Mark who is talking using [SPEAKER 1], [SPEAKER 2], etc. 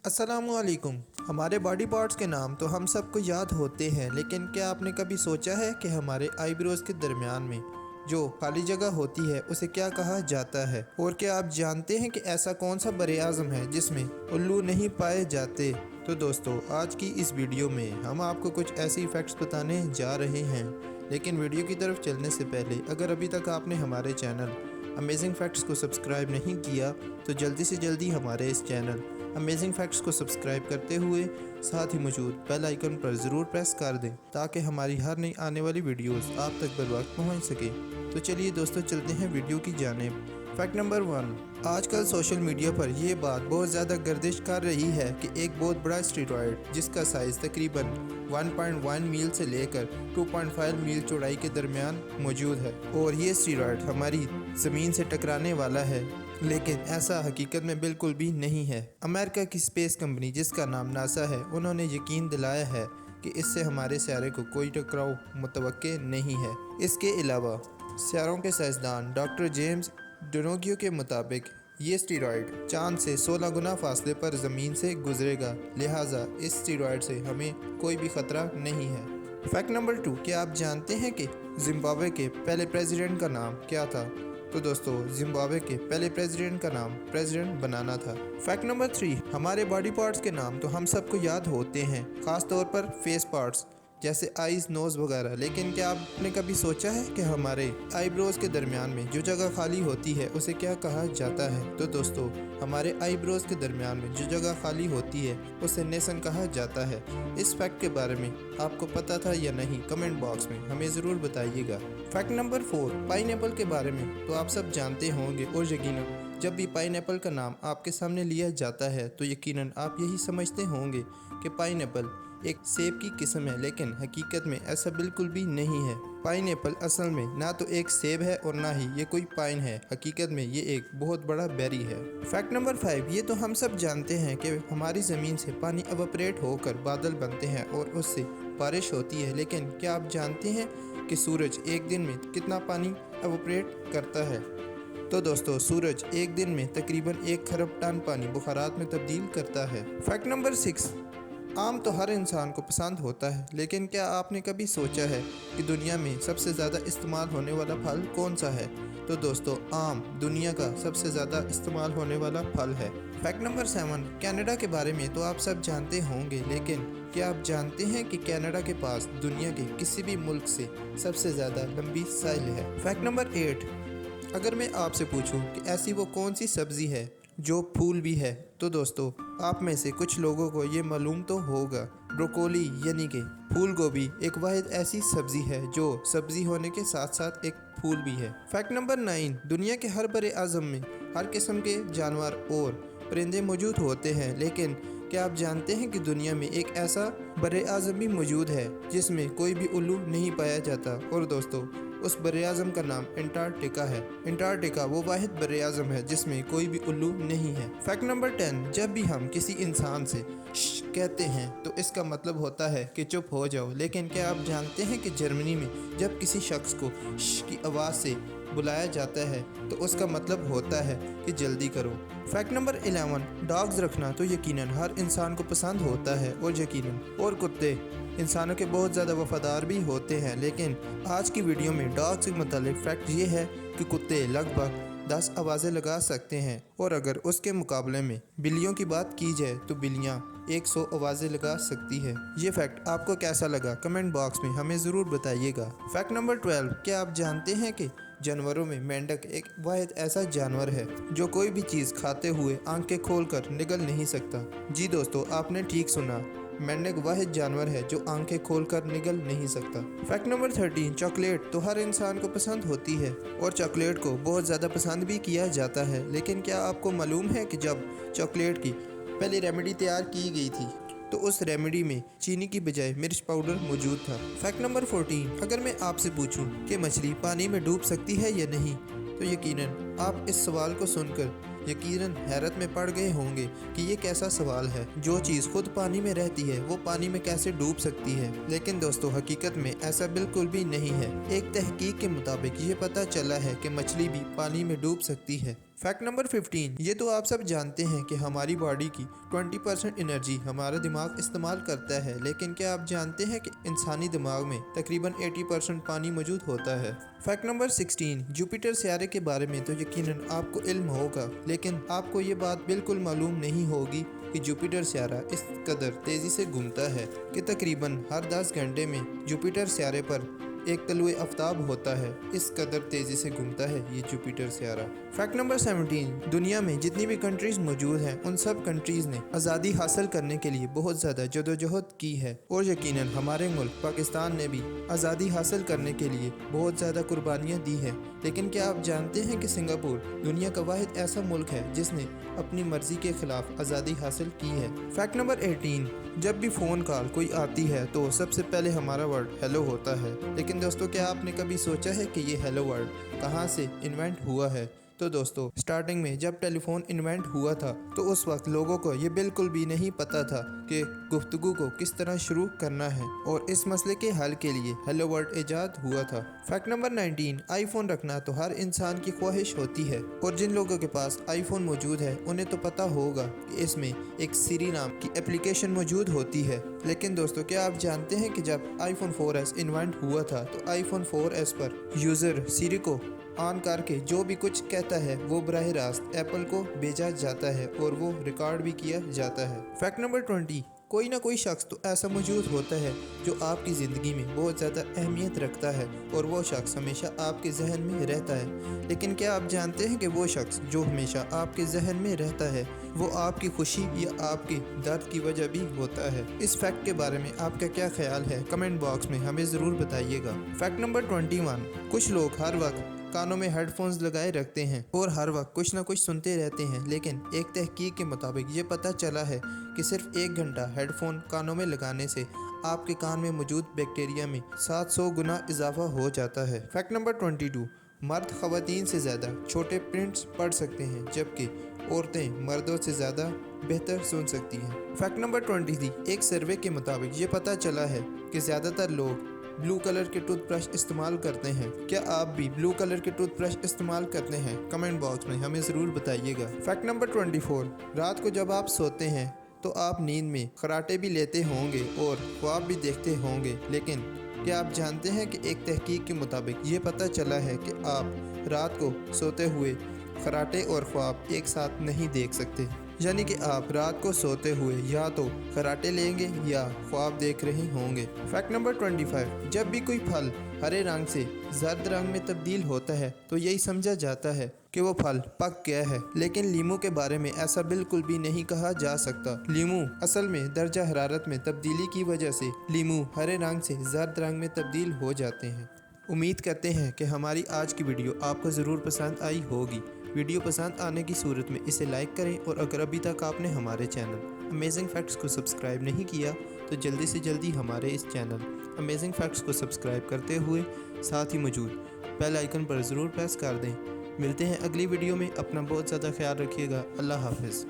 [SPEAKER 1] अस्सलामुअलैकुम। हमारे body parts के नाम तो हम सबको याद होते हैं, लेकिन क्या आपने कभी सोचा है कि हमारे आईब्रोज के दरमियान में जो खाली जगह होती है उसे क्या कहा जाता है? और क्या आप जानते हैं कि ऐसा कौन सा बरे आज़म है जिसमें उल्लू नहीं पाए जाते? तो दोस्तों, आज की इस वीडियो में हम आपको कुछ ऐसी फैक्ट्स बताने जा रहे हैं। लेकिन वीडियो की तरफ चलने से पहले अगर अभी तक आपने हमारे चैनल अमेजिंग फैक्ट्स को सब्सक्राइब नहीं किया तो जल्दी से जल्दी हमारे इस चैनल अमेजिंग फैक्ट्स को सब्सक्राइब करते हुए साथ ही मौजूद बेल आइकन पर ज़रूर प्रेस कर दें ताकि हमारी हर नई आने वाली वीडियोस आप तक बर वक्त पहुँच सके। तो चलिए दोस्तों, चलते हैं वीडियो की जानिब। Fact number 1। आजकल सोशल मीडिया पर यह बात बहुत ज़्यादा गर्दिश कर रही है कि एक बहुत बड़ा स्टेरॉयड जिसका साइज़ तकरीबन 1.1 मील से लेकर 2.5 मील चौड़ाई के दरमियान मौजूद है और ये स्टेरॉयड हमारी ज़मीन से टकराने वाला है, लेकिन ऐसा हकीकत में बिल्कुल भी नहीं है। अमेरिका की स्पेस कंपनी जिसका नाम नासा है, उन्होंने यकीन दिलाया है कि इससे हमारे सियारे को कोई टकराव मुतवक्के नहीं है। इसके अलावा सियारों के साइंसदान डॉक्टर जेम्स डोनोगियो के मुताबिक ये स्टेरॉयड चांद से 16 गुना फासले पर ज़मीन से गुजरेगा, लिहाजा इस स्टेरॉयड से हमें कोई भी ख़तरा नहीं है। Fact number 2। क्या आप जानते हैं कि जिम्बाब्वे के पहले प्रेसिडेंट का नाम क्या था? तो दोस्तों, जिम्बाब्वे के पहले प्रेसिडेंट का नाम प्रेसिडेंट बनाना था। Fact number 3। हमारे बॉडी पार्ट्स के नाम तो हम सबको याद होते हैं, ख़ास तौर पर फेस पार्ट्स जैसे आईज, नोज़ वगैरह, लेकिन क्या आपने कभी सोचा है कि हमारे आईब्रोज के दरमियान में जो जगह खाली होती है उसे क्या कहा जाता है? तो दोस्तों, हमारे आईब्रोज के दरमियान में जो जगह खाली होती है उसे नेसन कहा जाता है। इस फैक्ट के बारे में आपको पता था या नहीं, कमेंट बॉक्स में हमें ज़रूर बताइएगा। Fact number 4। पाइनएप्पल के बारे में तो आप सब जानते होंगे और यकीनन जब भी पाइनएप्पल का नाम आपके सामने लिया जाता है तो यकीनन आप यही समझते होंगे कि पाइनएप्पल एक सेब की किस्म है, लेकिन हकीकत में ऐसा बिल्कुल भी नहीं है। पाइनएप्पल असल में ना तो एक सेब है और ना ही ये कोई पाइन है, हकीकत में ये एक बहुत बड़ा बेरी है। Fact number 5। ये तो हम सब जानते हैं कि हमारी ज़मीन से पानी एवापोरेट होकर बादल बनते हैं और उससे बारिश होती है, लेकिन क्या आप जानते हैं कि सूरज एक दिन में कितना पानी एवापोरेट करता है? तो दोस्तों, सूरज एक दिन में तकरीबन 1 खरब टन पानी बुखारात में तब्दील करता है। Fact number 6। आम तो हर इंसान को पसंद होता है, लेकिन क्या आपने कभी सोचा है कि दुनिया में सबसे ज़्यादा इस्तेमाल होने वाला फल कौन सा है? तो दोस्तों, आम दुनिया का सबसे ज़्यादा इस्तेमाल होने वाला फल है। Fact number 7। कनाडा के बारे में तो आप सब जानते होंगे, लेकिन क्या आप जानते हैं कि कनाडा के पास दुनिया के किसी भी मुल्क से सबसे ज़्यादा लंबी साइल है? Fact number 8। अगर मैं आपसे पूछूं कि ऐसी वो कौन सी सब्ज़ी है जो फूल भी है, तो दोस्तों, आप में से कुछ लोगों को ये मालूम तो होगा, ब्रोकोली यानी कि फूल गोभी एक वाहिद ऐसी सब्ज़ी है जो सब्ज़ी होने के साथ साथ एक फूल भी है। Fact number 9। दुनिया के हर बड़े आज़म में हर किस्म के जानवर और परिंदे मौजूद होते हैं, लेकिन क्या आप जानते हैं कि दुनिया में एक ऐसा बड़े आज़म भी मौजूद है जिसमें कोई भी उल्लू नहीं पाया जाता? और दोस्तों, उस बरे आज़म का नाम अंटार्कटिका है। अंटार्कटिका वो वाहिद बरे आज़म है जिसमें कोई भी उल्लू नहीं है। Fact number 10। जब भी हम किसी इंसान से श कहते हैं तो इसका मतलब होता है कि चुप हो जाओ, लेकिन क्या आप जानते हैं कि जर्मनी में जब किसी शख्स को श की आवाज़ से बुलाया जाता है तो उसका मतलब होता है कि जल्दी करो। Fact number 11। डॉग्स रखना तो यकीनन हर इंसान को पसंद होता है और यकीनन और कुत्ते इंसानों के बहुत ज़्यादा वफादार भी होते हैं, लेकिन आज की वीडियो में डॉग से मुतालिक फैक्ट ये है कि कुत्ते लगभग 10 आवाज़ें लगा सकते हैं और अगर उसके मुकाबले में बिल्लियों की बात की जाए तो बिल्लियाँ 100 आवाज़ें लगा सकती है। ये फैक्ट आपको कैसा लगा, कमेंट बॉक्स में हमें ज़रूर बताइएगा। Fact number 12। क्या आप जानते हैं कि जानवरों में मेंढक एक वाहिद ऐसा जानवर है जो कोई भी चीज़ खाते हुए आंखें खोलकर निगल नहीं सकता? जी दोस्तों, आपने ठीक सुना, मेंढक वाहिद जानवर है जो आंखें खोलकर निगल नहीं सकता। Fact number 13। चॉकलेट तो हर इंसान को पसंद होती है और चॉकलेट को बहुत ज़्यादा पसंद भी किया जाता है, लेकिन क्या आपको मालूम है कि जब चॉकलेट की पहली रेमेडी तैयार की गई थी तो उस रेमेडी में चीनी की बजाय मिर्च पाउडर मौजूद था? Fact number 14। अगर मैं आपसे पूछूं कि मछली पानी में डूब सकती है या नहीं, तो यकीनन आप इस सवाल को सुनकर यकीनन हैरत में पड़ गए होंगे कि ये कैसा सवाल है, जो चीज़ खुद पानी में रहती है वो पानी में कैसे डूब सकती है? लेकिन दोस्तों, हकीकत में ऐसा बिल्कुल भी नहीं है। एक तहकीक के मुताबिक ये पता चला है कि मछली भी पानी में डूब सकती है। फैक्ट नंबर 15, ये तो आप सब जानते हैं कि हमारी बॉडी की 20% एनर्जी हमारा दिमाग इस्तेमाल करता है, लेकिन क्या आप जानते हैं कि इंसानी दिमाग में तकरीबन 80% पानी मौजूद होता है। फैक्ट नंबर 16, जुपिटर सियारे के बारे में तो यकीनन आपको इल्म होगा, लेकिन आपको ये बात बिल्कुल मालूम नहीं होगी कि जुपिटर सियारा इस कदर तेज़ी से घूमता है कि तकरीबन हर 10 घंटे में जुपिटर सियारे पर एक तलुए आफ्ताब होता है। इस कदर तेज़ी से घूमता है ये जुपिटर सियारा। फैक्ट नंबर 17, दुनिया में जितनी भी कंट्रीज़ मौजूद हैं उन सब कंट्रीज़ ने आज़ादी हासिल करने के लिए बहुत ज़्यादा जदोजहद की है, और यकीनन हमारे मुल्क पाकिस्तान ने भी आज़ादी हासिल करने के लिए बहुत ज़्यादा कुर्बानियाँ दी हैं। लेकिन क्या आप जानते हैं कि सिंगापुर दुनिया का वाहिद ऐसा मुल्क है जिसने अपनी मर्ज़ी के ख़िलाफ़ आज़ादी हासिल की है। फैक्ट नंबर 18, जब भी फ़ोन कॉल कोई आती है तो सबसे पहले हमारा वर्ड हेलो होता है, लेकिन दोस्तों क्या आपने कभी सोचा है कि ये हेलो वर्ड कहाँ से इन्वेंट हुआ है? तो दोस्तों स्टार्टिंग में जब टेलीफोन इन्वेंट हुआ था तो उस वक्त लोगों को ये बिल्कुल भी नहीं पता था कि गुफ्तगू को किस तरह शुरू करना है, और इस मसले के हल के लिए हेलो वर्ड ईजाद हुआ था। फैक्ट नंबर 19, आईफोन रखना तो हर इंसान की ख्वाहिश होती है, और जिन लोगों के पास आईफोन मौजूद है उन्हें तो पता होगा कि इसमें एक सिरी नाम की एप्लीकेशन मौजूद होती है। लेकिन दोस्तों क्या आप जानते हैं कि जब आईफोन 4S इन्वेंट हुआ था तो आईफोन 4S पर यूज़र सिरी को ऑन करके जो भी कुछ कहता है वो बराह रास्त एप्पल को भेजा जाता है और वो रिकॉर्ड भी किया जाता है। फैक्ट नंबर 20, कोई ना कोई शख्स तो ऐसा मौजूद होता है जो आपकी ज़िंदगी में बहुत ज़्यादा अहमियत रखता है, और वो शख्स हमेशा आपके जहन में रहता है। लेकिन क्या आप जानते हैं कि वो शख्स जो हमेशा आपके जहन में रहता है वो आपकी खुशी या आपके दर्द की वजह भी होता है? इस फैक्ट के बारे में आपका क्या ख्याल है? कमेंट बॉक्स में हमें ज़रूर बताइएगा। फैक्ट नंबर 21, कुछ लोग हर वक्त कानों में हेडफोन्स लगाए रखते हैं और हर वक्त कुछ ना कुछ सुनते रहते हैं, लेकिन एक तहकीक के मुताबिक ये पता चला है कि सिर्फ 1 घंटा हेडफोन कानों में लगाने से आपके कान में मौजूद बैक्टीरिया में 700 गुना इजाफा हो जाता है। फैक्ट नंबर 22, मर्द ख़वातीन से ज़्यादा छोटे प्रिंट्स पढ़ सकते हैं, जबकि औरतें मर्दों से ज़्यादा बेहतर सुन सकती हैं। फैक्ट नंबर 23, एक सर्वे के मुताबिक ये पता चला है कि ज़्यादातर लोग ब्लू कलर के टूथब्रश इस्तेमाल करते हैं। क्या आप भी ब्लू कलर के टूथब्रश इस्तेमाल करते हैं? कमेंट बॉक्स में हमें ज़रूर बताइएगा। फैक्ट नंबर 24, रात को जब आप सोते हैं तो आप नींद में खराटे भी लेते होंगे और ख्वाब भी देखते होंगे, लेकिन क्या आप जानते हैं कि एक तहकीक के मुताबिक ये पता चला है कि आप रात को सोते हुए खराटे और ख्वाब एक साथ नहीं देख सकते, यानी कि आप रात को सोते हुए या तो खराटे लेंगे या ख्वाब देख रहे होंगे। फैक्ट नंबर 25, जब भी कोई फल हरे रंग से जर्द रंग में तब्दील होता है तो यही समझा जाता है कि वो फल पक गया है, लेकिन लीमू के बारे में ऐसा बिल्कुल भी नहीं कहा जा सकता। लीमू असल में दर्जा हरारत में तब्दीली की वजह से लीमू हरे रंग से जर्द रंग में तब्दील हो जाते हैं। उम्मीद करते हैं कि हमारी आज की वीडियो आपको ज़रूर पसंद आई होगी। वीडियो पसंद आने की सूरत में इसे लाइक करें, और अगर अभी तक आपने हमारे चैनल अमेजिंग फैक्ट्स को सब्सक्राइब नहीं किया तो जल्दी से जल्दी हमारे इस चैनल अमेजिंग फैक्ट्स को सब्सक्राइब करते हुए साथ ही मौजूद बेल आइकन पर ज़रूर प्रेस कर दें। मिलते हैं अगली वीडियो में। अपना बहुत ज़्यादा ख्याल रखिएगा। अल्लाह हाफ़िज़।